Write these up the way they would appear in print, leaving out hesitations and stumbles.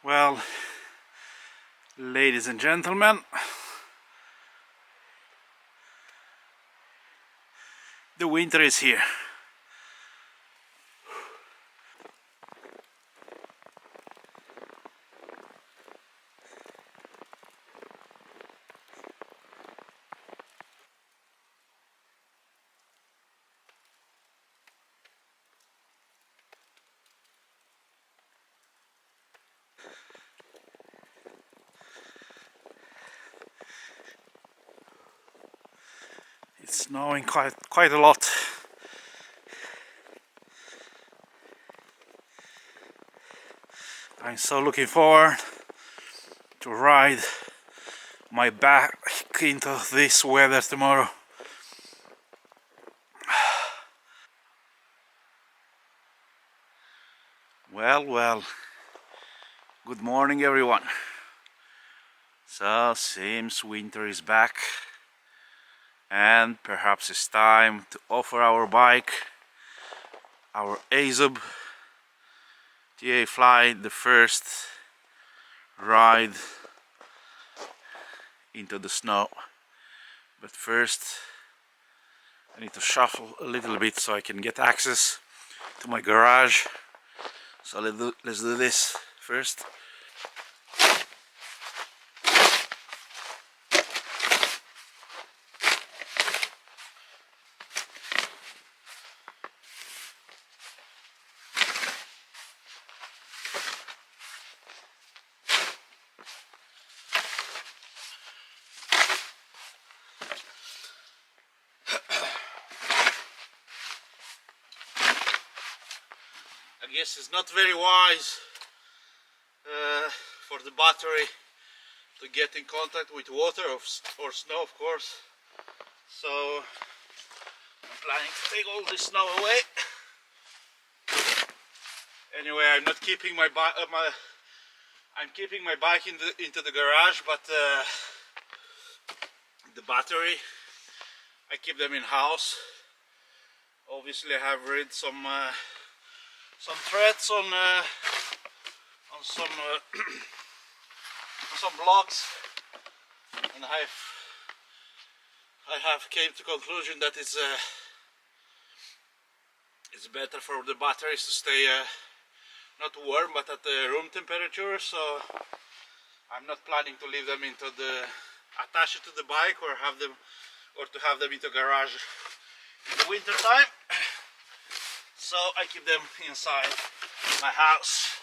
Well, ladies and gentlemen, the winter is here. It's snowing quite a lot. I'm so looking forward to ride my bike into this weather tomorrow. Well, good morning everyone. So seems winter is back and perhaps it's time to offer our bike, our Azub Ti-Fly, the first ride into the snow. But first I need to shuffle a little bit so I can get access to my garage. So let's do this first. I guess it's not very wise for the battery to get in contact with water or snow, of course. So I'm planning to take all this snow away. Anyway, I'm not keeping my bike. I'm keeping my bike into the garage, but the battery I keep them in house. Obviously, I have read some threads on some some blogs, and I have came to conclusion that it's better for the batteries to stay not warm but at the room temperature. So I'm not planning to leave them attach it to the bike or to have them into garage in the winter time. So I keep them inside my house.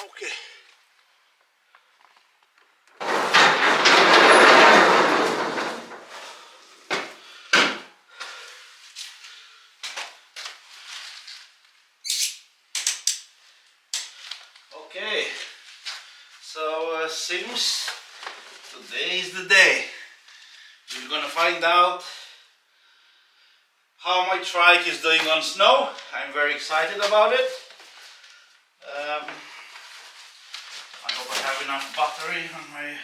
Okay. Okay. So seems today is the day. We're gonna find out how my trike is doing on snow. I'm very excited about it. I hope I have enough battery on my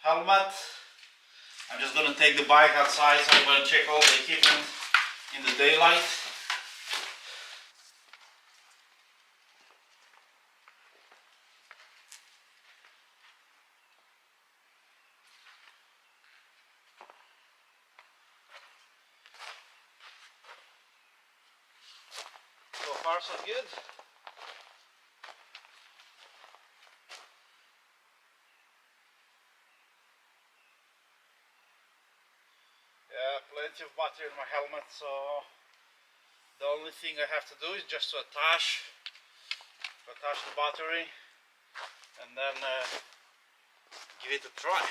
helmet. I'm just gonna take the bike outside, so I'm gonna check all the equipment in the daylight. So far so good. Yeah, plenty of battery in my helmet, so the only thing I have to do is just to attach the battery and then give it a try.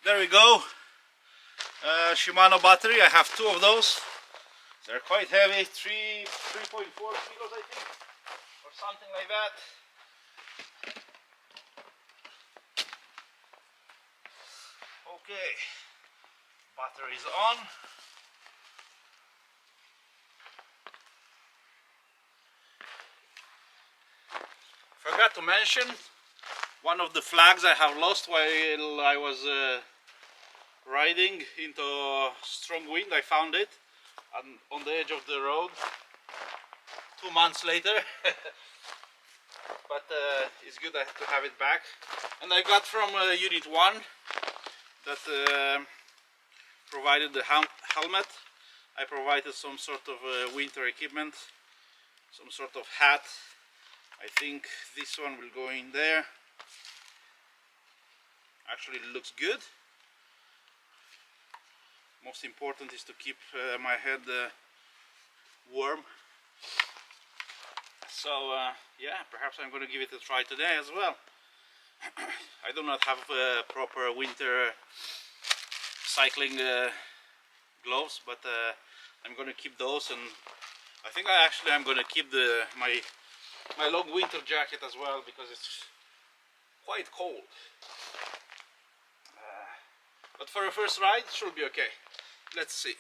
there we go. Shimano battery. I have two of those. They're quite heavy, 3.4 kilos I think, or something like that. Okay, battery is on. Forgot to mention one of the flags I have lost while I was riding into strong wind. I found it on the edge of the road 2 months later. But it's good to have it back. And I got from Unit 1 that provided the helmet. I provided some sort of winter equipment, some sort of hat. I think this one will go in there. Actually, it looks good. Most important is to keep my head warm. So yeah, perhaps I'm going to give it a try today as well. I do not have proper winter cycling gloves, but I'm going to keep those, and I think I'm going to keep my long winter jacket as well, because it's quite cold. But for a first ride, it should be okay. Let's see.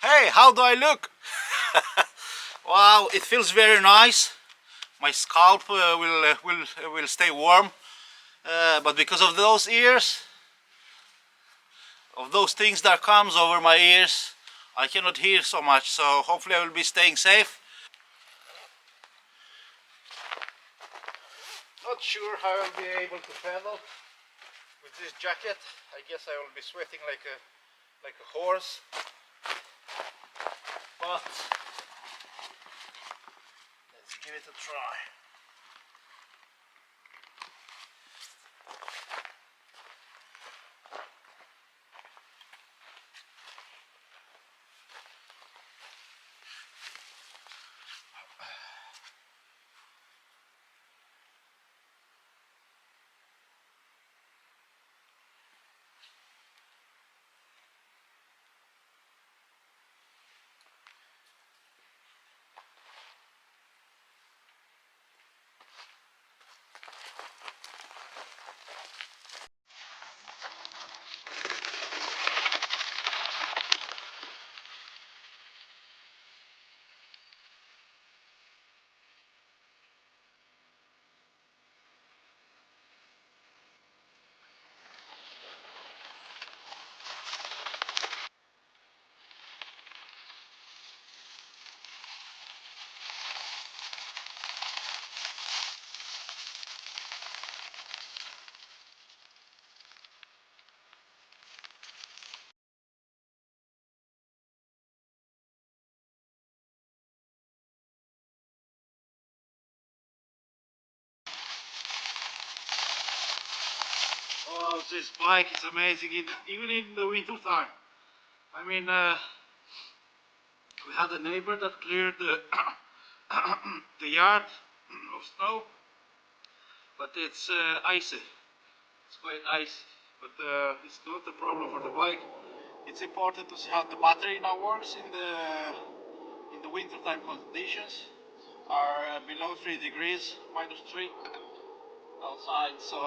Hey, how do I look? Wow, it feels very nice. My scalp will stay warm, but because of those ears, of those things that comes over my ears, I cannot hear so much. So hopefully I will be staying safe. Not sure how I'll be able to pedal with this jacket. I guess I will be sweating like a horse, but let's give it a try. Oh, this bike is amazing, even in the winter time. I mean, we had a neighbor that cleared the, the yard of snow, but it's icy. It's quite icy, but it's not a problem for the bike. It's important to see how the battery now works in the winter time conditions. Are below 3 degrees, -3 outside, so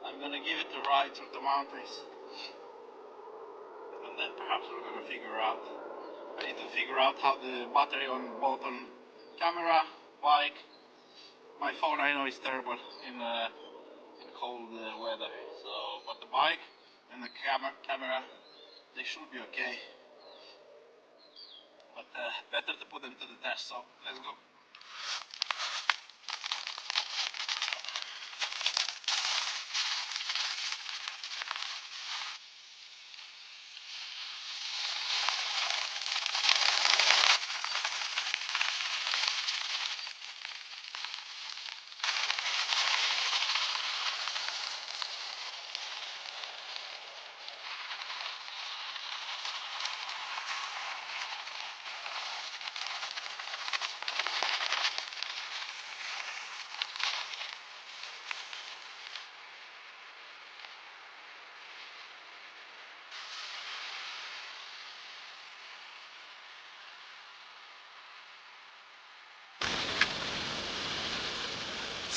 I'm gonna give it a ride through the mountains, and then perhaps we're gonna figure out. I need to figure out how the battery on both on camera, bike, my phone I know is terrible in cold weather. So, but the bike and the camera, they should be okay. But better to put them to the test. So let's go.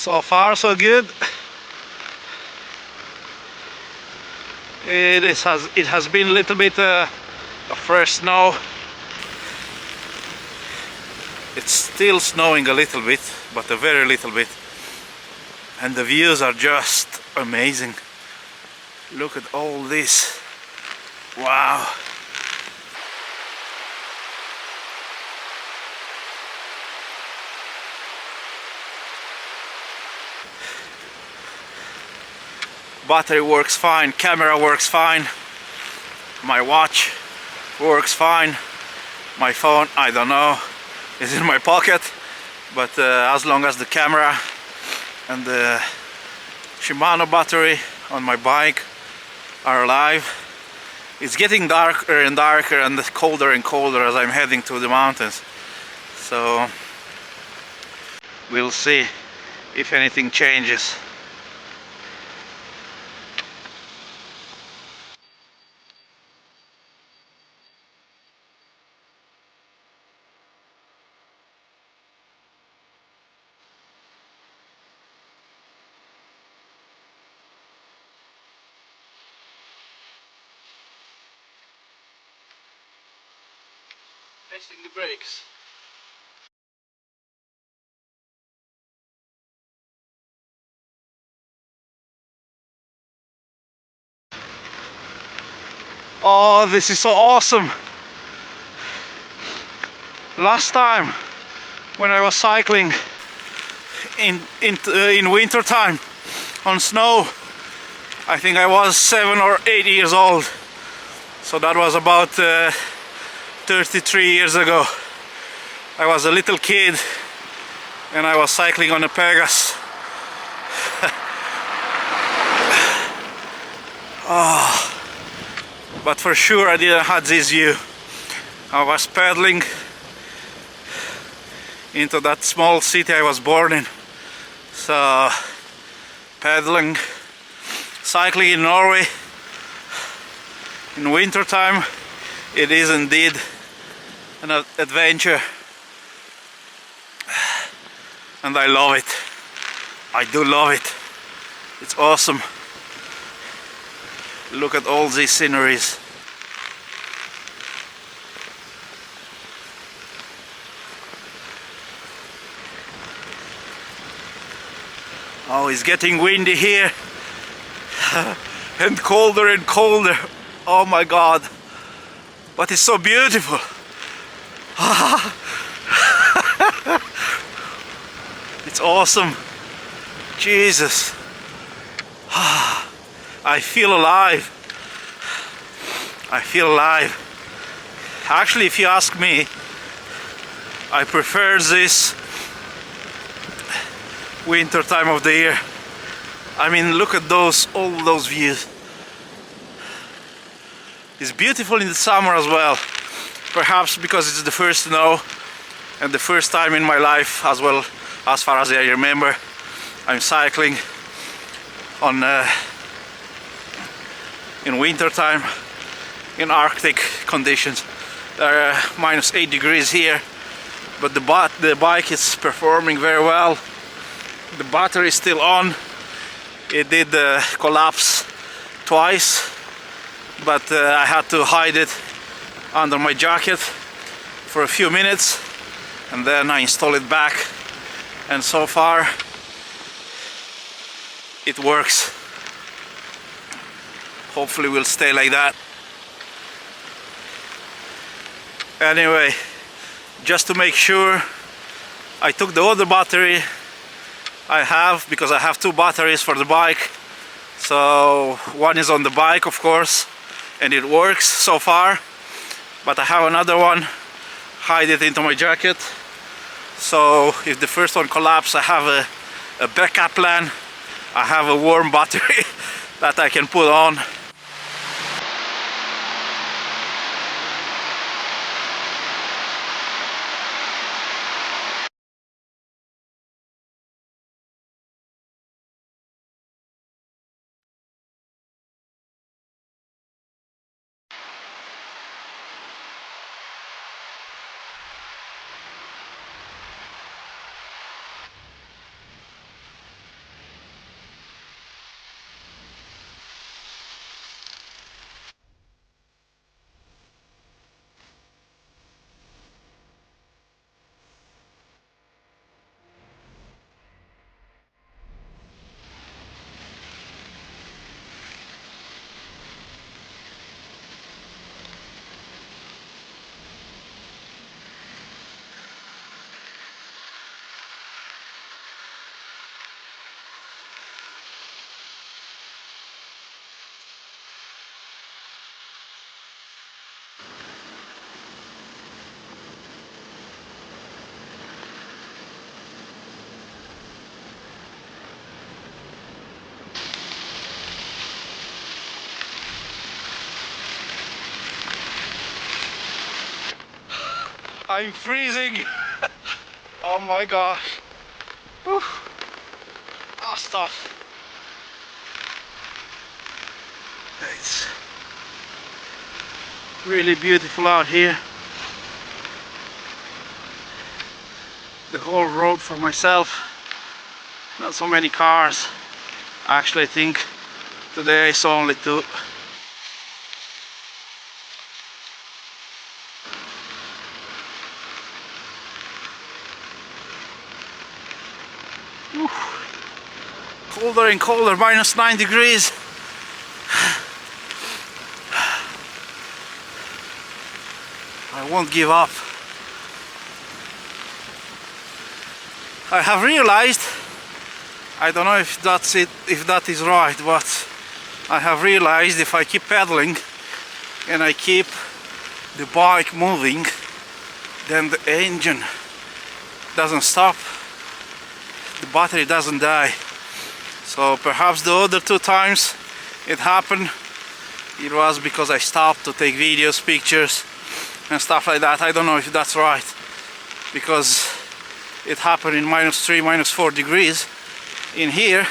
So far so good. It has been a little bit of fresh snow. It's still snowing a little bit, but a very little bit. And the views are just amazing. Look at all this. Wow. Battery works fine, camera works fine, my watch works fine, my phone, I don't know, is in my pocket, but as long as the camera and the Shimano battery on my bike are alive. It's getting darker and darker and colder as I'm heading to the mountains, so we'll see if anything changes. Testing the brakes. Oh, this is so awesome! Last time when I was cycling in winter time on snow, I think I was 7 or 8 years old. So that was about 33 years ago. I was a little kid and I was cycling on a Pegasus. Oh, but for sure I didn't have this view. I was paddling into that small city I was born in. So paddling, cycling in Norway in winter time, it is indeed an adventure, and I love it. I do love it. It's awesome. Look at all these sceneries. Oh, it's getting windy here and colder and colder. Oh my God, but it's so beautiful. It's awesome. Jesus. I feel alive. I feel alive. Actually, if you ask me, I prefer this winter time of the year. I mean, look at all those views. It's beautiful in the summer as well. Perhaps because it's the first snow and the first time in my life, as well, as far as I remember, I'm cycling on in winter time in Arctic conditions. There are -8 degrees here, but the bike is performing very well. The battery is still on. It did collapse twice, but I had to hide it under my jacket for a few minutes, and then I install it back, and so far it works. Hopefully we'll stay like that. Anyway, just to make sure, I took the other battery I have, because I have 2 batteries for the bike. So one is on the bike, of course, and it works so far, but I have another one, hide it into my jacket, so if the first one collapses, I have a backup plan. I have a warm battery that I can put on. I'm freezing. Oh my gosh. Whew. Oh, stop. It's really beautiful out here. The whole road for myself. Not so many cars. Actually, I think today I saw only two. Whew. Colder and colder, -9 degrees. I won't give up. I have realized, I don't know if that's it, if that is right, but I have realized if I keep pedaling and I keep the bike moving, then the engine doesn't stop, the battery doesn't die. So perhaps the other two times it happened, it was because I stopped to take videos, pictures and stuff like that. I don't know if that's right, because it happened in -3, -4 degrees in here.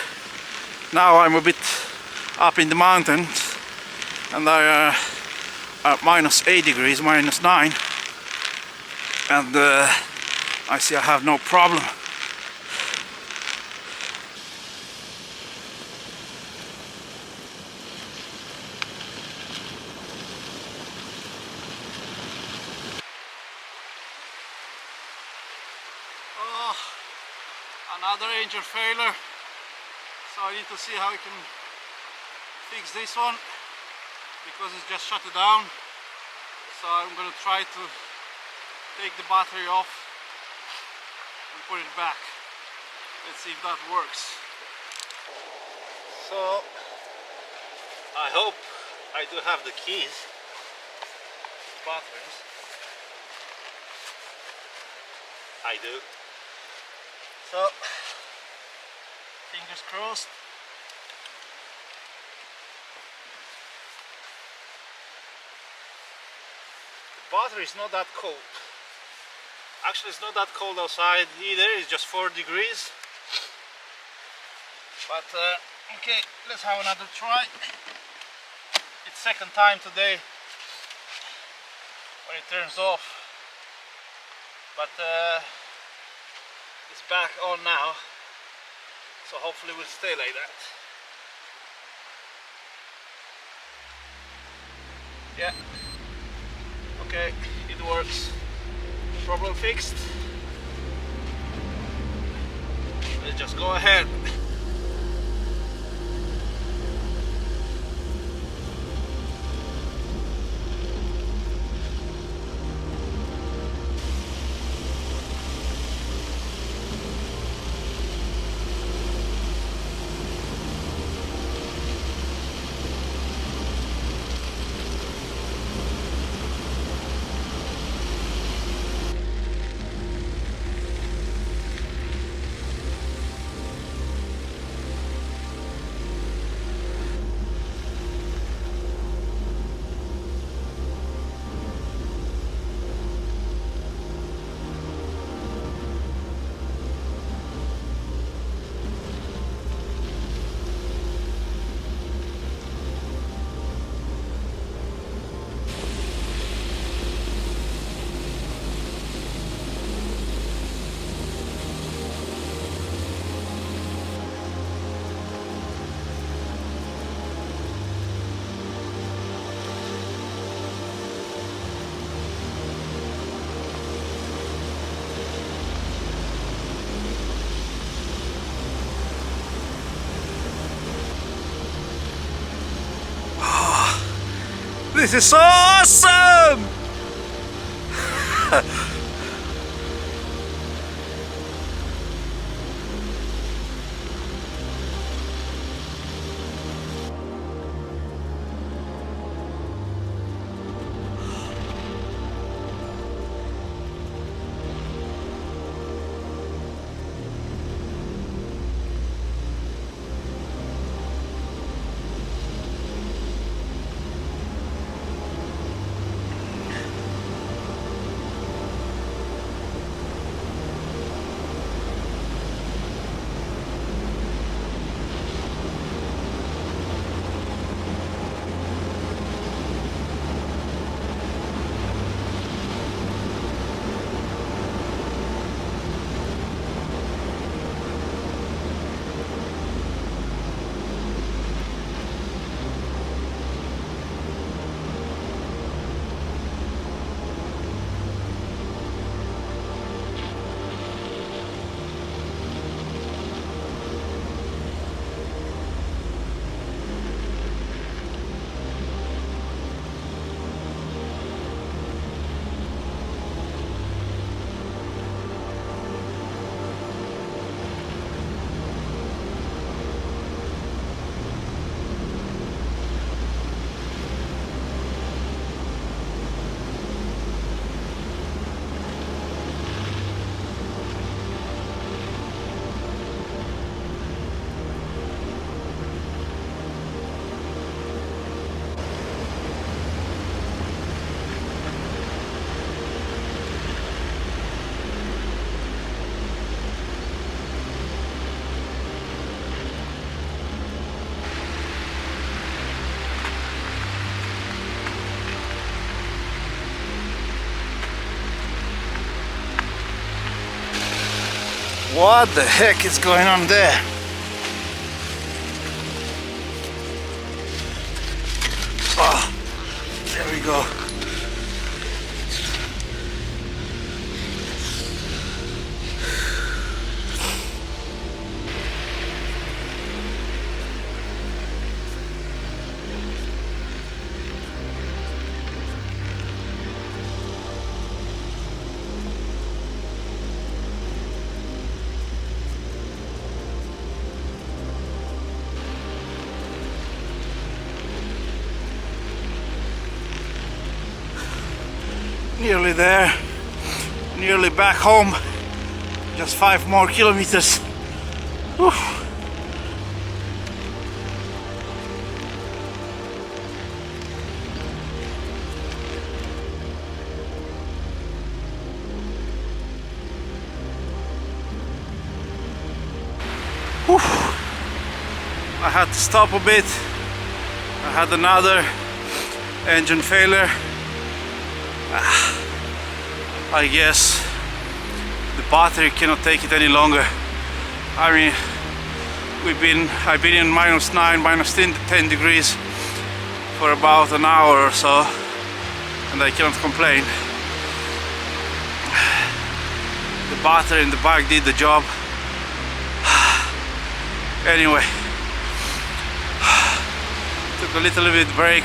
Now I'm a bit up in the mountains and I at -8 degrees, -9, and I see I have no problem. Oh, another engine failure, so I need to see how I can fix this one, because it's just shut it down. So I'm gonna try to take the battery off and put it back. Let's see if that works. So I hope I do have the keys to the batteries. I do. So fingers crossed. The battery is not that cold. Actually, it's not that cold outside either. It's just 4 degrees. But okay, let's have another try. It's second time today when it turns off, but it's back on now, so hopefully we'll stay like that. Yeah, okay, it works. Problem fixed. Let's just go ahead. This is so awesome! What the heck is going on there? Oh, there we go. Nearly there, nearly back home, just 5 more kilometers. Whew. Whew. I had to stop a bit. I had another engine failure. I guess the battery cannot take it any longer. I mean, I've been in -9, -10 degrees for about an hour or so, and I cannot complain. The battery in the bike did the job. Anyway, took a little bit break.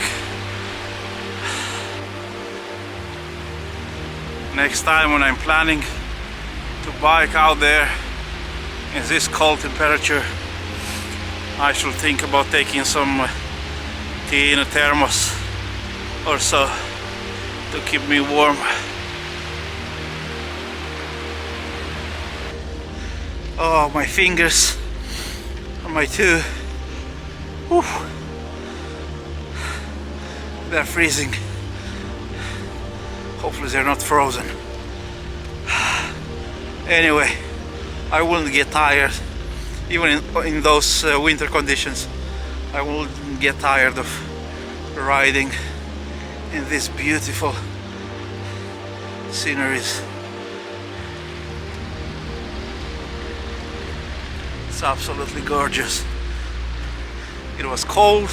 Next time when I'm planning to bike out there in this cold temperature, I should think about taking some tea in a thermos or so to keep me warm. Oh, my fingers on my two, whew, they're freezing. Hopefully they're not frozen. Anyway, I wouldn't get tired, even in those winter conditions. I wouldn't get tired of riding in these beautiful sceneries. It's absolutely gorgeous. It was cold,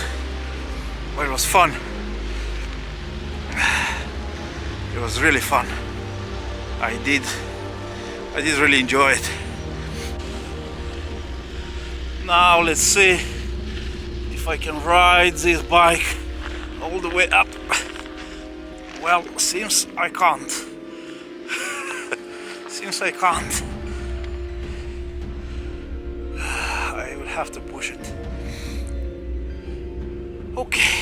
but it was fun. It was really fun. I did really enjoy it. Now let's see if I can ride this bike all the way up. Well, seems I can't. Seems I can't. I will have to push it. Okay.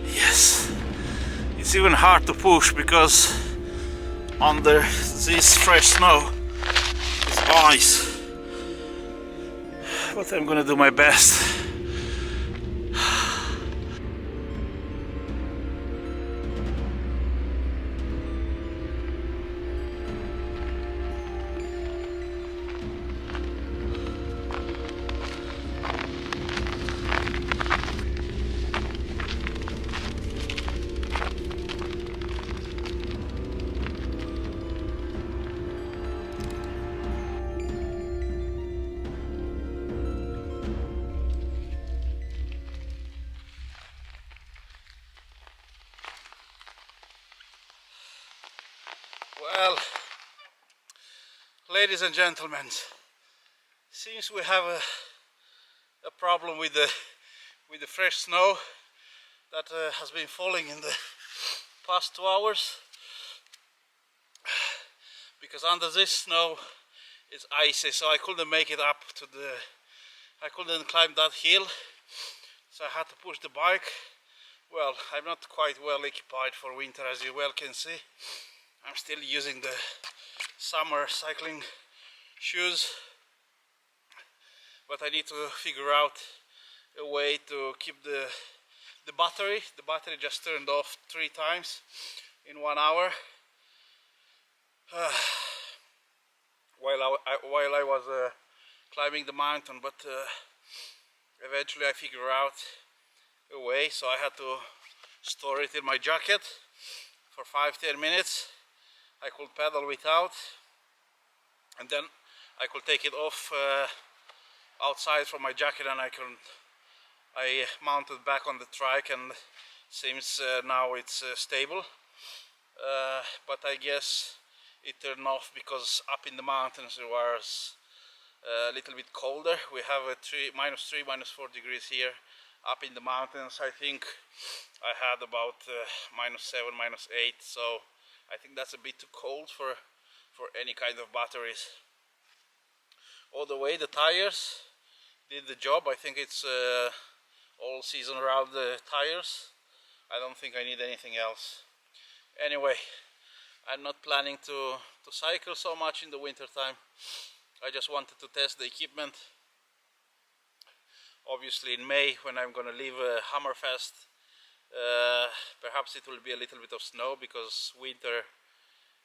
Yes. It's even hard to push because under this fresh snow is ice. But I'm gonna do my best. Well, ladies and gentlemen, seems we have a problem with the fresh snow that has been falling in the past 2 hours, because under this snow it's icy, so I couldn't make it up to I couldn't climb that hill, so I had to push the bike. Well, I'm not quite well occupied for winter, as you well can see. I'm still using the summer cycling shoes, but I need to figure out a way to keep the battery. The battery just turned off 3 times in 1 hour while I was climbing the mountain, but eventually I figured out a way, so I had to store it in my jacket for 5-10 minutes. I could pedal without, and then I could take it off outside from my jacket, and I mounted back on the trike, and seems now it's stable, but I guess it turned off because up in the mountains it was a little bit colder. We have a -3, -4 degrees here. Up in the mountains I think I had about -7, -8, so I think that's a bit too cold for any kind of batteries. All the way the tires did the job. I think it's all season round tires. I don't think I need anything else. Anyway, I'm not planning to cycle so much in the winter time. I just wanted to test the equipment. Obviously in May, when I'm gonna leave Hammerfest, perhaps it will be a little bit of snow, because winter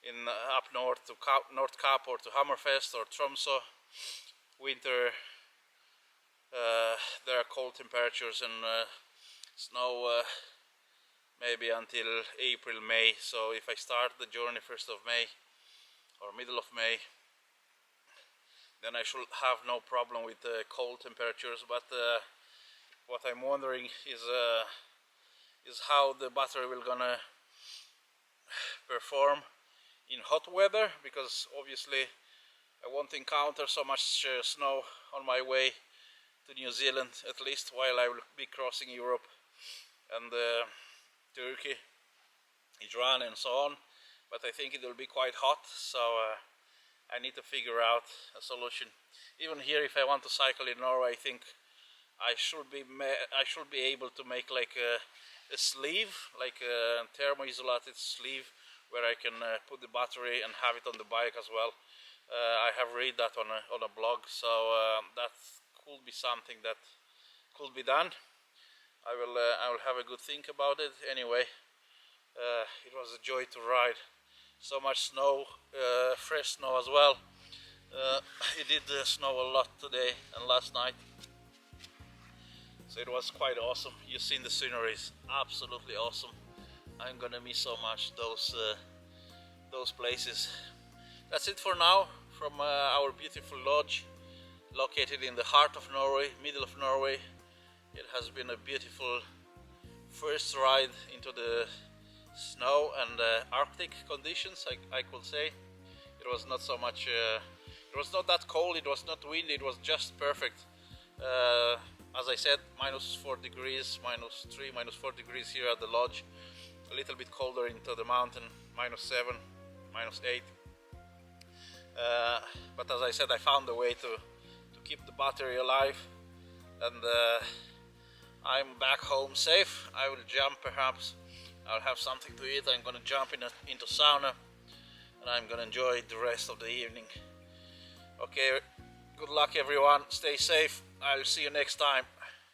in up north to North Cap or to Hammerfest or Tromsø, winter there are cold temperatures and snow maybe until April, May. So if I start the journey 1st of May or middle of May, then I should have no problem with cold temperatures. But what I'm wondering is how the battery will gonna perform in hot weather, because obviously I won't encounter so much snow on my way to New Zealand, at least while I will be crossing Europe and Turkey, Iran and so on. But I think it will be quite hot, so I need to figure out a solution. Even here, if I want to cycle in Norway, I think I should be able to make like a sleeve, like a thermo-isolated sleeve, where I can put the battery and have it on the bike as well. I have read that on a blog, so that could be something that could be done. I will have a good think about it. Anyway, it was a joy to ride. So much snow, fresh snow as well. It did snow a lot today and last night, so it was quite awesome. You've seen the sceneries, absolutely awesome. I'm gonna miss so much those places. That's it for now from our beautiful lodge located in the heart of Norway, middle of Norway. It has been a beautiful first ride into the snow and Arctic conditions, I could say. It was not so much, it was not that cold, it was not windy, it was just perfect. As I said, -4 degrees, -3, -4 degrees here at the lodge. A little bit colder into the mountain, -7, -8. But as I said, I found a way to keep the battery alive, and I'm back home safe. I will jump, perhaps I'll have something to eat. I'm gonna jump into sauna, and I'm gonna enjoy the rest of the evening. Okay, good luck everyone, stay safe. I'll see you next time.